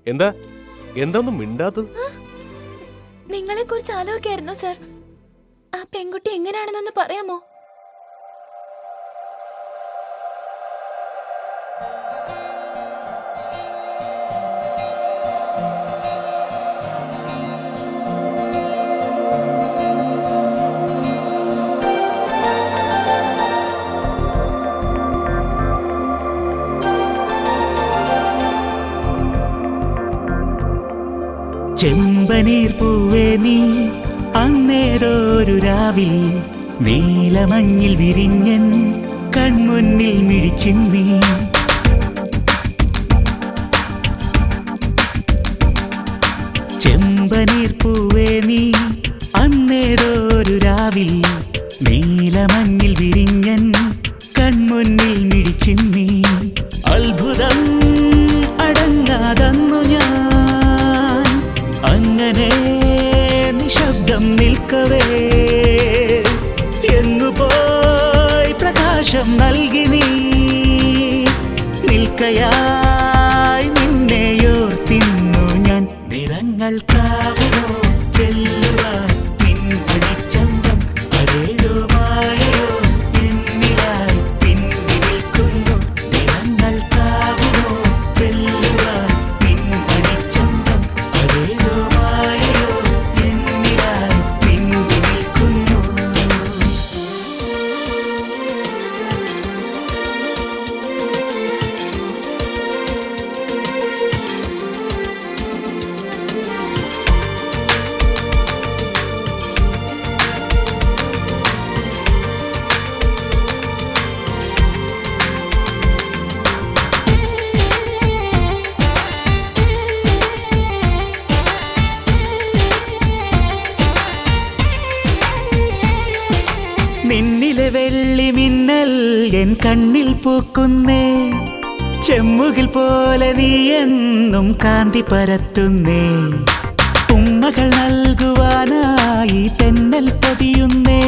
എന്താ ഒന്നും മിണ്ടാത്തത്? നിങ്ങളെ കുറിച്ച് ആലോചിക്കായിരുന്നു സർ. ആ പെൺകുട്ടി എങ്ങനെയാണെന്നൊന്ന് പറയാമോ? ചെമ്പനീർ പൂവേ നീ അന്നേരൊരു രാവിൽ നീലമഞ്ഞിൽ വിരിഞ്ഞൻ കൺമുന്നിൽ മിഴിച്ചിമ്മി. ചെമ്പനീർ പൂവേ നീ അന്നേരൊരു രാവിൽ നീലമഞ്ഞിൽ വിരിഞ്ഞൻ കൺമുന്നിൽ മിഴിച്ചിമ്മി. അത്ഭുതം അടങ്ങാതന്നു ഞാൻ അങ്ങനെ നിശബ്ദം നിൽക്കവേ. എങ്ങുപോയി പ്രകാശം നൽകി നീ നിൽക്കയായി നിന്നെയോർത്തിന്നു ഞാൻ. നിറങ്ങൾ കാവുമോ വെല്ലുവാൻ നിൻചന്തം അതേതോ മായയോ എന്നിലായി പിന്നി നിൽക്കുന്നു. നിറങ്ങൾ കാവുമോ വെല്ലുവാൻ നിൻചന്തം അതേതോ മായയോ എന്നിലായി പിന്നി നിൽക്കുന്നു. നിന്നിലെ വെള്ളി മിന്നൽ എൻ കണ്ണിൽ പൂക്കുന്നേ. ചെമ്മുകിൽ പോലെ നീ എന്നും കാന്തി പരത്തുന്നേ. ഉമ്മകൾ നൽകുവാനായി തെന്നൽ പൊതിയുന്നേ.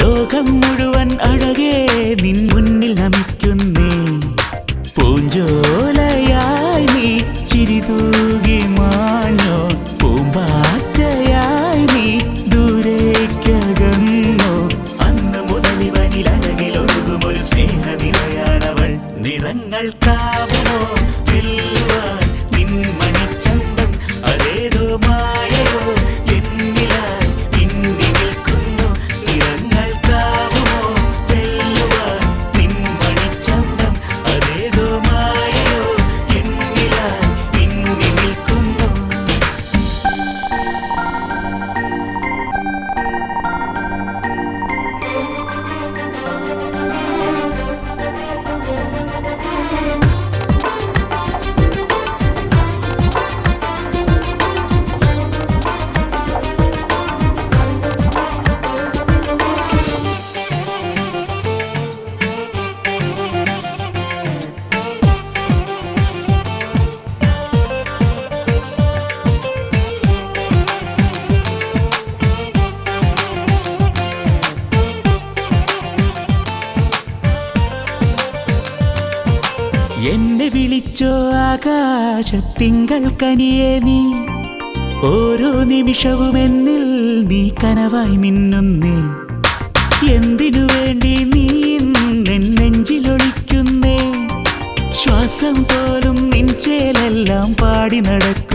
ലോകം മുഴുവൻ അഴകേ നിൻ മുന്നിൽ നമിക്കുന്നേ. പൂഞ്ചോലയായി നീ ചിരിതൂകി മാഞ്ഞോ. പൂമ്പാറ്റയായി നീ ദൂരേക്കകന്നോ. അന്ന് മുതലിവനിൽ അഴകിലൊഴുകുമൊരു സ്നേഹനിലയാണവൾ. നിറങ്ങൾ കാവുമോ വെല്ലുവാൻ നിൻ മണിച്ചന്തം അതേതോ മായയോ എന്നിലായി പിന്നി നിൽക്കുന്നു. നിറങ്ങൾ കാവുമോ വെല്ലുവാൻ നിൻ മണിച്ചന്തം അതേതോ മായയോ എന്നിലായി പിന്നി നിൽക്കുന്നു. എന്നെ വിളിച്ചോ ആകാശത്തിങ്കൾ കനിയേ നീ. ഓരോ നിമിഷവും എന്നിൽ നീ കനവായി മിന്നുന്നേ. എന്തിനു വേണ്ടി നീ എൻ നെഞ്ചിലൊളിക്കുന്നേ. ശ്വാസം പോലും നിൻ ചേലെല്ലാം പാടി നടക്കും.